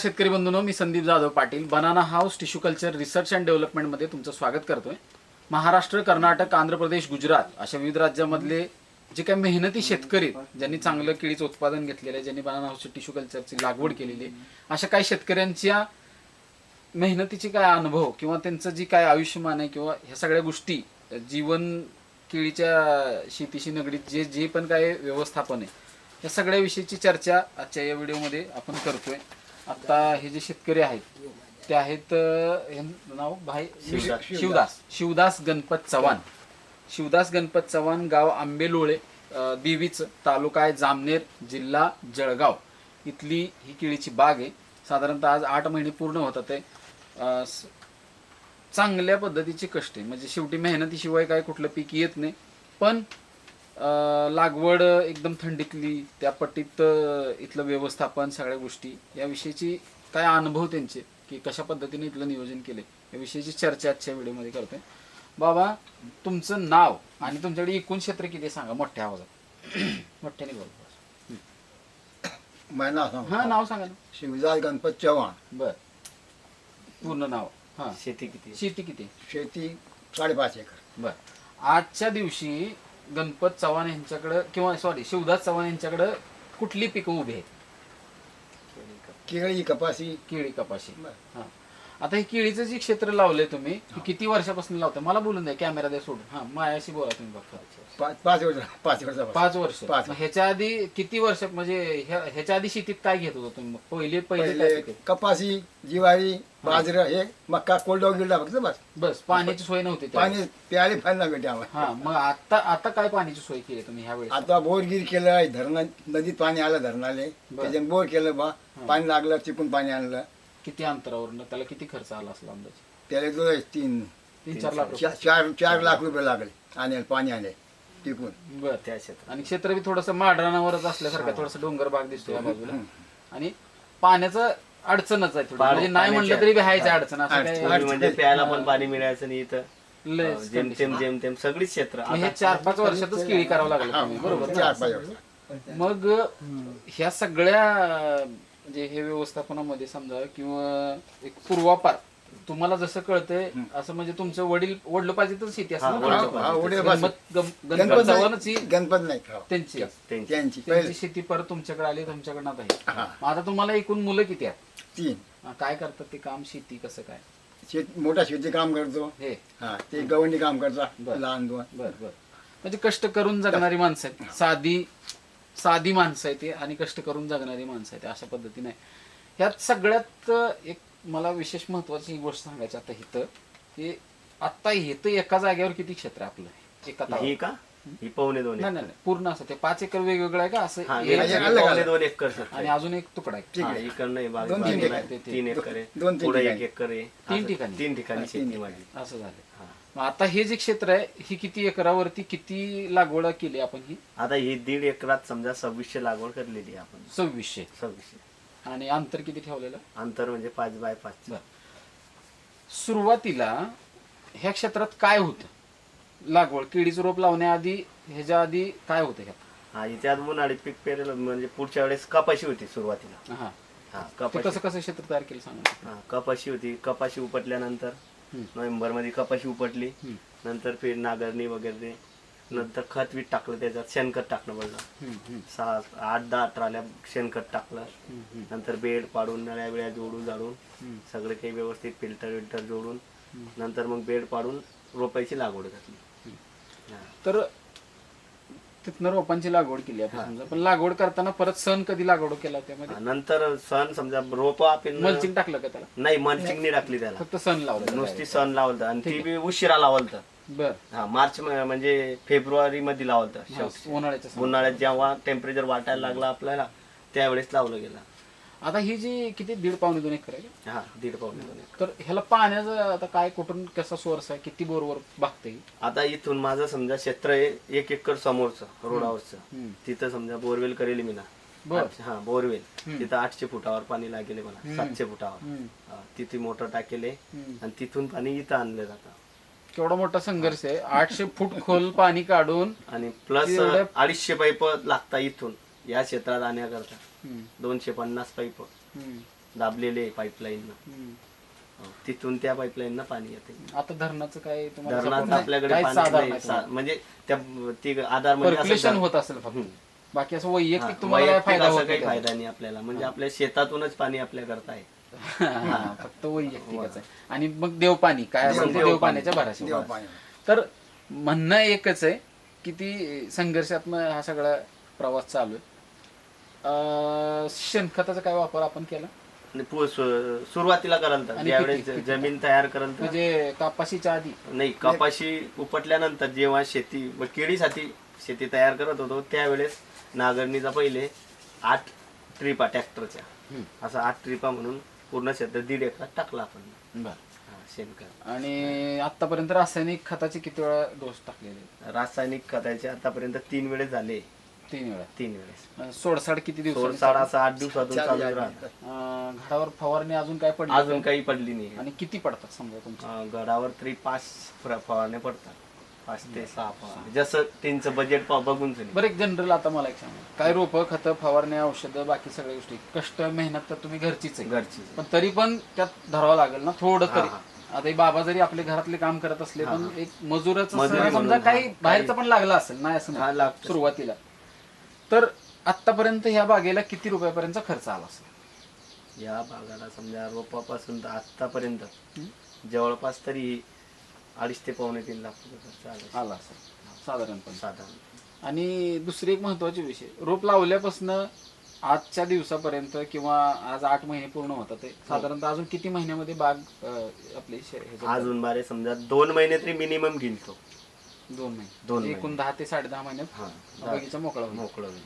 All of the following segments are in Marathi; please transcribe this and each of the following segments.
शेतकरी बंधूंनो, मी Sandeep Jadhav Patil banana house tissue culture research and डेव्हलपमेंटमध्ये तुमचं स्वागत करतोय. महाराष्ट्र, कर्नाटक, आंध्र प्रदेश, गुजरात अशा विविध राज्यांमधले जे काही मेहनती शेतकरी आहेत, ज्यांनी चांगलं केळीचं उत्पादन घेतलेलं आहे, ज्यांनी बनाना हाऊसची टिश्यू कल्चरची लागवड केलेली आहे, अशा काही शेतकऱ्यांच्या मेहनतीची काय अनुभव किंवा त्यांचं जी काय आयुष्यमान आहे किंवा ह्या सगळ्या गोष्टी जीवन केळीच्या शेतीशी निगडीत जे जे पण काय व्यवस्थापन आहे या सगळ्या विषयीची चर्चा आजच्या या व्हिडिओमध्ये आपण करतोय. आता हे जे शेतकरी आहेत ते आहेत हे नाव भाई शिवदास गणपत चव्हाण. शिवदास गणपत चव्हाण, गाव आंबेलोळे, देवीचं, तालुका आहे जामनेर, जिल्हा जळगाव. इथली ही केळीची बाग आहे. साधारणतः आज 8 महिने पूर्ण होतात आहे. चांगल्या पद्धतीचे कष्ट आहे, म्हणजे शेवटी मेहनतीशिवाय काय कुठलं पीक येत नाही. पण लागवड एकदम थंडीतली, त्या पट्टीत इथलं व्यवस्थापन, सगळ्या गोष्टी याविषयीची काय अनुभव त्यांचे की कशा पद्धतीने इथलं नियोजन केले याविषयीची चर्चा आजच्या व्हिडिओमध्ये करतोय. बाबा, तुमचं नाव आणि तुमच्याकडे एकूण क्षेत्र किती सांगा मोठ्या आवाजात. मोठ्याने बोल. हा, नाव सांगा ना. शिवदास गणपत चव्हाण. बर, पूर्ण नाव. हा, शेती किती? शेती किती? शेती 5.5 एकर. बर, आजच्या दिवशी गणपत चव्हाण यांच्याकडं किंवा शिवदास चव्हाण यांच्याकडं कुठली पिकं उभी आहेत? केळी, कपाशी. केळी, कपाशी. हा, आता हे केळीचं जे क्षेत्र लावलंय तुम्ही, हे किती वर्षापासून लावताय? मला बोलून द्या, कॅमेरा द्या सोडून. हा, मायाशी बोला तुम्ही फक्त. 5 वर्ष. 5 वर्ष. 5. मग ह्याच्या आधी किती वर्ष, म्हणजे ह्याच्या आधी शेतीत काय घेत होता तुम्ही? पहिले काय पहिले पिकं? कपाशी, ज्वारी, बाजरा, हे मक्का, कोल्डो गिल्डा फक्त बस. बस, पाण्याची सोय नव्हती त्यावेळी. पाणी प्यायला फायला भेटे आम्हाला. हा, मग आता काय पाण्याची सोय केली तुम्ही ह्या वेळेस? आता बोरगिरी केलं, धरणा नदीत पाणी आलं धरणाले, त्याच्याने बोर केलं बा. पाणी लागलं, चिकून पाणी आणलं. किती अंतरावरून? त्याला किती खर्च आला असला अंदाजे? त्याला जो 3-4 लाख रुपये लागले आणायला, पाणी आले टिकून. बर, त्या क्षेत्रात आणि क्षेत्र बी थोडस माडरानावरच असल्यासारखं, थोडस डोंगर भाग दिसतो या बाजूला. आणि पाण्याचं अडचणच आहे थोडी, म्हणजे नाही म्हणलं तरी बी हायचं अडचण. असं काय म्हणजे प्यायला पण पाणी मिळायचं नाही इथं. लय जेमतेम सगळीच क्षेत्र. मग हे 4-5 वर्षातच केळी करावं लागलं तुम्ही, बरोबर ना? 4-5 वर्ष. मग ह्या सगळ्या म्हणजे हे व्यवस्थापनामध्ये समजा किंवा एक पूर्वापार तुम्हाला जसं कळतंय असं, म्हणजे तुमचं वडिलोपार्जितच शेती हा, वडिलोपार्जित. गणपत चव्हाणच ही गणपत नाही त्यांची त्यांची शेती परत तुमच्याकडे आली, तुमच्याकडे आता आहे. मग आता तुम्हाला एकूण मुलं किती आहेत? 3. काय करतात ते काम, शेती कसं काय? मोठा शेती काम करतो. हे हा, ते गवंडी काम करता. बर. लहान 2. बर बर, म्हणजे कष्ट करून जगणारी माणसं आहेत. साधी माणसं आहेत ते, आणि कष्ट करून जगणारी माणसं आहेत अशा पद्धतीने. ह्यात सगळ्यात एक मला विशेष महत्वाची गोष्ट सांगायची आता इथं, की आता इथं एका जागेवर किती क्षेत्र आहे आपलं? एका ही का? ही 2.25 नाही नाही, पूर्ण असं ते 5 एकर वेगवेगळं आहे का असं? हा, एक- 2.25 एकर क्षेत्र आणि आहे. अजून एक तुकडा आहे. हा, एकर नाही, 2-3 बाग एकर. 3 एकर आहे. 2-3 पुढे 1 ठिकाणी. एकर आहे. 3 ठिकाणी. 3 ठिकाणी शेती माझी. असं झालं. हा. मग आता हे जे क्षेत्र आहे ही किती एकरावरती किती लागवड केली आपण? ही आता ही 1.5 एकरात समजा 2600 लागवड करलेली आहे आपण. 2600. 2600 आणि अंतर किती ठेवलेलं? अंतर म्हणजे 5x5. सुरुवातीला ह्या क्षेत्रात काय होतं? लागवड केळीचं रोप लावण्याआधी, ह्याच्या आधी काय होतं ह्यात? हा, इथे आज उन्हाळी पीक पेरेल, म्हणजे पुढच्या वेळेस कपाशी होती सुरुवातीला. हा, हा, ते कपाशी. कसं कसं क्षेत्र तयार केलं सांगा. हा, कपाशी होती. कपाशी उपटल्यानंतर नोव्हेंबर मध्ये कपाशी उपटली. नंतर फेर नागरणी वगैरे, नंतर खत बीट टाकलं, त्याच्यात शेणखत टाकणं पडलं. 8-10 ट्राल्या शेणखत टाकलं. नंतर बेड पाडून, नळ्या बिळ्या जोडून जाडून सगळे काही व्यवस्थित फिल्टर जोडून नंतर मग बेड पाडून रोपायची लागवड घातली. तर तिथनं रोपांची लागवड केली आपण समजा, पण लागवड करताना परत सण कधी लागवड केला त्यामध्ये? नंतर सण समजा रोप आपण मल्चिंग टाकलं का त्याला? नाही, मल्चिंग नाही टाकली त्याला, फक्त सण लावलं नुसती सण लावलं. आणि ती बी उशिरा लावलं. बर. हा, मार्च म्हणजे फेब्रुवारी मध्ये लावलं. उन्हाळ्याच्या उन्हाळ्यात जेव्हा टेम्परेचर वाटायला लागला आपल्याला त्यावेळेस लावलं गेलं. आता ही जी किती 1.5-2 एकर आहे? हा, 1.5-2 एकर. तर ह्याला पाण्याचं आता काय, कुठून कसा सोर्स आहे, किती बोरवर भागते? आता इथून माझं समजा क्षेत्र आहे 1 एकर समोरचं रोडावरचं. तिथं समजा बोरवेल करेल मी ना. हा, बोरवेल तिथं 800 फुटावर पाणी लागेल मला, 700 फुटावर. तिथे मोटर टाकेले आणि तिथून पाणी इथं आणलं जातं. केवढा मोठा संघर्ष आहे. 800 फूट खोल पाणी काढून, आणि प्लस 250 पाईप लागतात इथून या क्षेत्रात आणण्याकरता. 250 पाईप. दाबलेले पाईपलाईन हम्म. तिथून त्या पाईपलाईन पाणी येते. आता धरणाचं काय तुम्हाला धरणात support नाही? आपल्याकडे काहीच पाणी साधार नाही. नाही म्हणजे त्या ती आधार म्हणजे असं Percolation होत असेल फक्त. हम्म. बाकी असं वैयक्तिक हा, तुम्हाला काय वैयक्तिक फायदा असं होत काही नाही फायदा नाही आपल्याला. म्हणजे आपल्या शेतातूनच पाणी आपल्या करता आहे. हा, फक्त वैयक्तिकच आहे. आणि मग देवपाणी काय असेल ते देवपाणी. देवपाण्याच्या भराशी देव पाणी तर म्हणणं एकच आहे की ती संघर्षात्मक हा सगळा प्रवास चालू आहे. शेणखताचा काय वापर आपण केला आणि सुरुवातीला कराल तर आणि ज्यावेळेस पिके- जमीन तयार कराल तर म्हणजे कापाशीच्या आधी नाही, कपाशी उपटल्यानंतर जेव्हा शेती केळीसाठी शेती तयार करत होतो त्यावेळेस नांगरणीचा पहिले 8 ट्रिपा ट्रॅक्टरच्या असं 8 ट्रिपा म्हणून पूर्ण क्षेत्र 1.5 एकर टाकला आपण. बर हा, शेणखत. आणि आतापर्यंत रासायनिक खताचे किती वेळा डोस टाकलेले? रासायनिक खताचे आतापर्यंत 3 वेळेस झाले. 3 वेळा. 3 वेळेस सोडसाड किती दिवसांनी? सोडसाड असं 8 दिवसातून चालू राहतं. घडावर फवारणी अजून काय पडली? अजून काही पडली नाही. आणि किती पडतात समजा तुमच्या? गडावर तरी 5 फवारण्या पडतात. 5 ते 6 फवारण्या, जसं त्यांचं बजेट बघून तरी. बरं, एक जनरल आता मला एक सांगा, काय रोपं खतं फवारण्या औषधं बाकी सगळ्या गोष्टी कष्ट मेहनत तर तुम्ही घरचीच आहे, घरची. पण तरी पण त्यात धरावं लागेल ना थोडं तरी. आता हे बाबा जरी आपले घरातले काम करत असले पण एक मजुराचं मजुरी समजा म्हणून, काही बाहेरचं पण लागलं असेल नाही असं हा, नाही लागतं. सुरुवातीला. तर आतापर्यंत ह्या बागेला किती रुपयापर्यंतचा खर्च आला असेल? या भागाला समजा रोपापासून तर आतापर्यंत जवळपास तरी 2.5 ते पावणे 3 लाख रुपये खर्च आला आला असेल साधारणपणे. साधारण. आणि दुसरी एक महत्वाची विषय, रोप लावल्यापासून आजच्या दिवसापर्यंत किंवा आज 8 महिने पूर्ण होतात ते साधारणतः अजून किती महिन्यामध्ये बाग आपली अजून बारे समजा 2 महिने तरी मिनिमम घेईल तो. 2 दोन महिने महिने. एकूण 10 ते 10.5 महिन्यात हा, बगीचा मोकळा होईल. मोकळं होईल.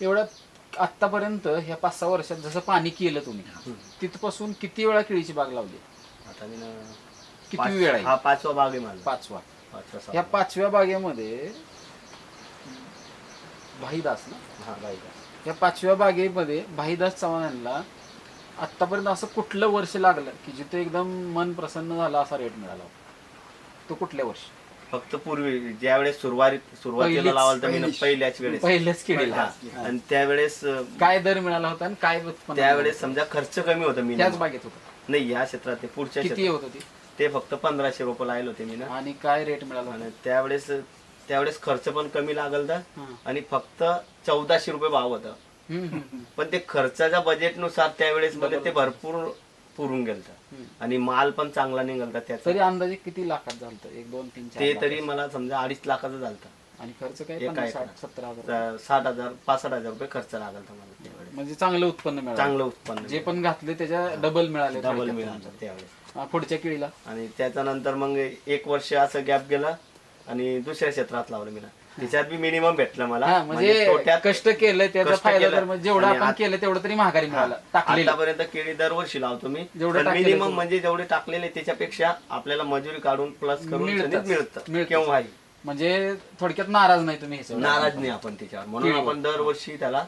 एवढ्यात आतापर्यंत ह्या 5-6 वर्षात जसं पाणी केलं तुम्ही तिथपासून किती वेळा केळीची बाग लावली? आता मी किती वेळा आहे? हा 5वा बाग आहे माझा. 5वा. 5वा ह्या 5व्या बागेमध्ये भाईदास ना, हा बाई. या 5व्या बागेमध्ये भाईदास चव्हाणांना आतापर्यंत असं कुठलं वर्ष लागलं की जिथे एकदम मन प्रसन्न झालं असा रेट मिळाला? तो कुठल्या वर्षी? फक्त पूर्वी ज्यावेळेस सुरुवातीला लावाल तर मी पहिल्याच वेळेस पहिल्याच केळीला. हा. आणि त्यावेळेस काय दर मिळाला होता आणि काय उत्पन्न? त्यावेळेस समजा खर्च कमी होता मी. त्याच बागेत होता? नाही, या क्षेत्रात नाही, पुढच्या किती क्षेत्रात. होत होती? ते फक्त 1500 रुपये लावले होते मी ना. आणि काय रेट मिळाला होता? आणि त्यावेळेस खर्च पण कमी लागल तर हा. आणि फक्त 1400 रुपये भाव होता. हम्म. पण ते खर्चाच्या बजेटनुसार त्यावेळेस मध्ये ते भरपूर पुरून गेलत आणि माल पण चांगला निघालता त्याचा. तरी अंदाजे किती लाखात झालं? 1, 2, 3, 4 ते तरी मला समजा 2.5 लाखाचं झालतं. आणि खर्च काय? एका 50-60-70 हजार? 60,000 65,000 रुपये खर्च लागला मला त्यावेळेस. म्हणजे चांगलं उत्पन्न मिळालं. चांगलं उत्पन्न जे पण घातले त्याच्या डबल मिळाले डबल थोडक्यात मिळालं तुमचं. त्यावेळेस. पुढच्या केळीला आणि त्याच्यानंतर मग 1 वर्ष असं गॅप गेला आणि दुसऱ्या क्षेत्रात लावलं मी ना. त्याच्यात बी मिनिमम भेटलं मला. हा, म्हणजे तोट्यात कष्ट केलं त्याचा कष्ट फायदा केलं. तर म्हणजे जेवढं आणि आपण केलं तेवढं तरी महागारी मिळालं टाकलेलं. आतापर्यंत केळी दरवर्षी लावतो मी. जेवढं टाकलेलं मिनिमम तेवढं. म्हणजे जेवढे टाकलेले त्याच्यापेक्षा आपल्याला मजुरी काढून प्लस करून मिळतंच. मिळतं मिळतंच. केव्हाही. म्हणजे थोडक्यात नाराज नाही तुम्ही हे नाराज नाही आपण त्याच्यावर. म्हणून केळीवर. आपण दरवर्षी त्याला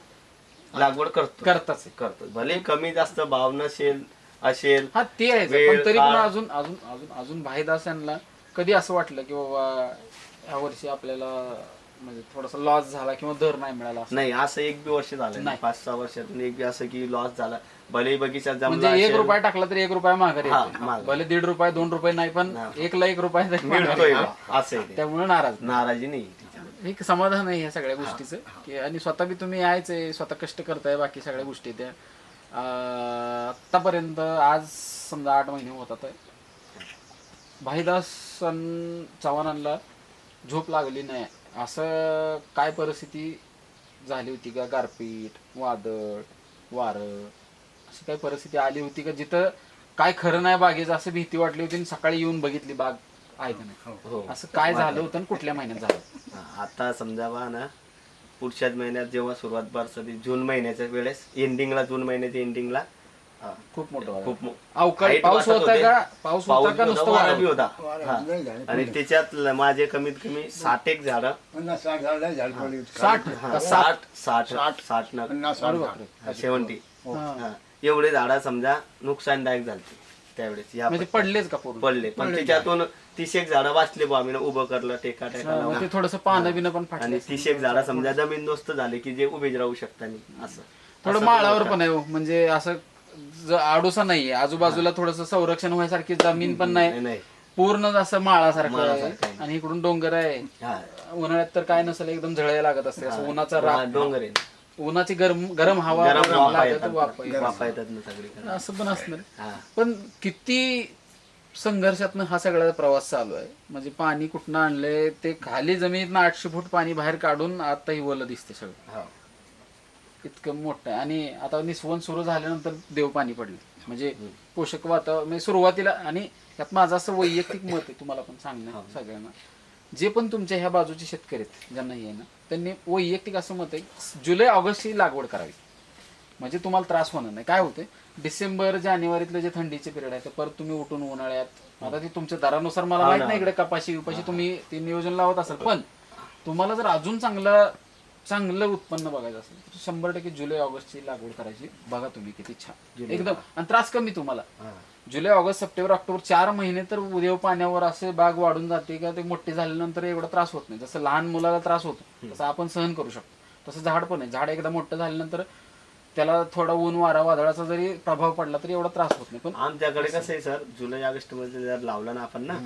लागवड करतो. करताच आहे. करतो भले कमी जास्त भाव नसेल असेल. हा ते आहे, वेळ, पण तरी पण काळ. अजून अजून अजून अजून भाईदास यांना कधी असं वाटलं की बाबा या वर्षी आपल्याला म्हणजे थोडासा लॉस झाला किंवा दर नाही मिळाला असं? नाही, असं 1 बी वर्ष झालं नाही. 5-6 वर्षातून 1 बी असं की लॉस झाला. भले बगीचा जमला म्हणजे 1 असेल, रुपया टाकला तरी 1 रुपया माघारी हा, येतो. माघारी. भले 1.5 रुपये 2 रुपये नाही पण हा. 1ला 1 रुपया तरी माघारी मिळतोय येतो. बा, असं आहे ते. त्यामुळे नाराज नाराजी नाही त्याच्यावर. एक समाधान आहे ह्या सगळ्या गोष्टीचं की आणि स्वतः बी तुम्ही यायचंय, स्वतः कष्ट करताय, बाकी सगळ्या गोष्टी त्या आतापर्यंत आज समजा 8 महिने होतात. भाईदास चव्हाणांना झोप लागली नाही असं काय परिस्थिती झाली होती का? गारपीट, वादळ, वारं अशी काही परिस्थिती आली होती का जिथं काय खरं नाही बागेचं असं भीती वाटली होती आणि सकाळी येऊन बघितली बाग आहे का नाही? हो. असं काय झालं होतं आणि कुठल्या महिन्यात झालं? हा, आता समजा बा ना, पुढच्याच महिन्यात जेव्हा सुरुवात बारसती जून महिन्याच्या वेळेस एंडिंगला, जून महिन्याच्या एंडिंगला खूप मोठं वादळ. खूप अवकाळी height पाऊस वाटत होता होते. का? पाऊस होता का बी नुसतं होता, वारा वारं बी होता. वारा हा. लय झालं. आणि त्याच्यात माझे कमीत कमी 60 एक झाडं. 50-60 झाड झाड पडली होती. 60 हा, का 60 न 50-60 70. हा. हा. एवढे झाडं समजा नुकसानदायक झाले त्यावेळेस. या म्हणजे पडलेच का पूर्ण? पडले पण त्याच्यातून 30 एक झाडं वाचले बा. आम्ही उभं करलं टेका टेका हा, लावून. मग ते थोडस पानं बिनं पण फाटले. आणि 30 एक झाडं समजा जमीनदोस्त झाले की जे उभे राहू शकता नाही असं. थोडं असं माळावर होतं. पण आहे हो. म्हणजे असं आडोसा नाहीये, आजूबाजूला थोडस संरक्षण व्हायसारखी जमीन पण नाही, नाही पूर्ण असं माळासारखं माळासारखं आहे. आहे. आणि इकडून डोंगर आहे. हा उन्हाळ्यात तर काय नसेल एकदम झळायला लागत असते, असं उन्हाचा राग, डोंगर आहे, उन्हाची गरम गरम हवा गरम वाफा लागत, येतात, वाफा येतात. वाफा येतात ना सगळीकडे. असं पण असणार. हा पण किती संघर्षातनं हा सगळा प्रवास चालू आहे. म्हणजे पाणी कुठनं आणलंय ते, खाली जमिनीतनं 800 फूट पाणी बाहेर काढून आता ही वलं दिसते सगळं, हो. इतकं मोठं आहे. आणि आता निस्वन सुरू झाल्यानंतर देव पाणी पडले, म्हणजे पोषक वातावरण म्हणजे सुरुवातीला. आणि यात माझं असं वैयक्तिक मत आहे तुम्हाला पण सांगणं सगळ्यांना, जे पण तुमच्या ह्या बाजूचे शेतकरी आहेत ज्यांना हे आहे ना, त्यांनी वैयक्तिक असं मत आहे जुलै ऑगस्टची लागवड करावी, म्हणजे तुम्हाला त्रास होणार नाही. काय होते डिसेंबर जानेवारीतले जे थंडीचे पिरियड आहे ते परत तुम्ही उठून उन्हाळ्यात, आता ते तुमच्या दरानुसार मला माहित नाही इकडे कपाशी तुम्ही ते नियोजन लावत असाल, पण तुम्हाला जर अजून चांगलं उत्पन्न बघायचं असेल तर 100% जुलै ऑगस्टची लागवड करायची. बघा तुम्ही किती छान एकदम, आणि त्रास कमी तुम्हाला. जुलै ऑगस्ट सप्टेंबर ऑक्टोबर 4 महिने तर उद्या पाण्यावर असे बाग वाढून जाते का ते मोठे झाल्यानंतर एवढा त्रास होत नाही. जसं लहान मुलाला त्रास होतो तसं आपण सहन करू शकतो, तसं झाड पण आहे. झाड एकदा मोठं झाल्यानंतर त्याला थोडा ऊन वारा वादळाचा जरी प्रभाव पडला तरी एवढा त्रास होत नाही. पण आमच्याकडे कसं आहे सर, जुलै ऑगस्ट मध्ये जर लावलं ना आपण ना,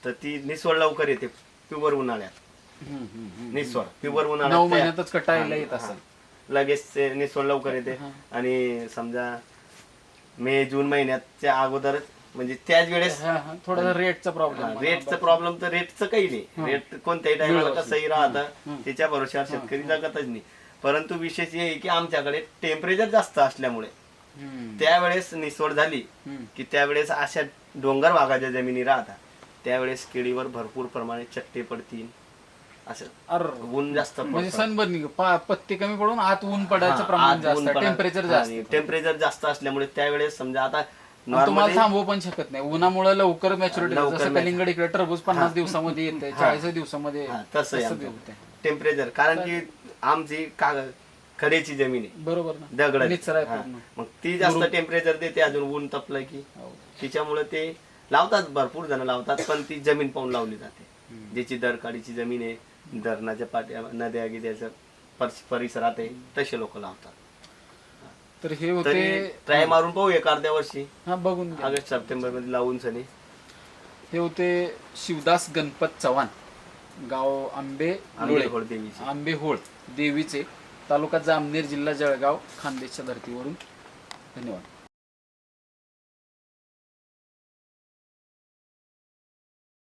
तर ती निसवड लवकर येते. प्युअर उन्हाळ्यात निसवड, प्युअर 9 उन्हाळ्यात महिन्यातच कटायला येत असेल. लगेच ते निसवड लवकर येते. आणि समजा मे जून महिन्याच्या अगोदर म्हणजे त्याच वेळेस थोडासा रेटचा प्रॉब्लेम, रेटचा प्रॉब्लेम तर रेटचं काही नाही. रेट कोणत्याही टाइमला कसंही राहतं, त्याच्या भरोश्यावर शेतकरी जगतच नाही. परंतु विशेष हे आहे की आमच्याकडे टेम्परेचर जास्त असल्यामुळे त्यावेळेस निसवड झाली की त्यावेळेस अशा डोंगर भागाच्या जमिनी राहतात, त्यावेळेस केळीवर भरपूर प्रमाणे चट्टे पडतील, असं ऊन जास्त म्हणजे सनबर्निंग, पत्ते कमी पडून आत ऊन पडायचं प्रमाण जास्त, टेम्परेचर जास्त. टेम्परेचर जास्त असल्यामुळे त्यावेळेस समजा आता तुम्हाला थांबवू पण शकत नाही उन्हामुळे, लवकर मॅच्युरिटी. जसं कलिंगड इकडे टरबूज 50 दिवसामध्ये येते, 40 दिवसामध्ये तसं टेम्परेचर, कारण की आमची खडेची जमीन आहे, बरोबर ना, दगड, निचरा आहे पूर्ण. मग ती जास्त टेम्परेचर देते. अजून ऊन तपलं की तिच्यामुळे ते लावतात, भरपूर जण लावतात, पण ती जमीन पाहून लावली जाते. ज्याची दरकाडीची जमीन आहे, धरणाच्या पाट्या नद्या गिद्याच्या परिसरात आहे, तसे लोक लावतात. तर हे होते, ट्राय मारून पाहू एक अर्ध्या वर्षी, बघून घ्या. ऑगस्ट सप्टेंबर मध्ये लावून सनी. हे होते शिवदास गणपत चव्हाण, गाव आंबेहोळ देवीची, आंबेहोळ देवीचे, तालुका जामनेर, जिल्हा जळगाव, खानदेशच्या धर्तीवरून. धन्यवाद.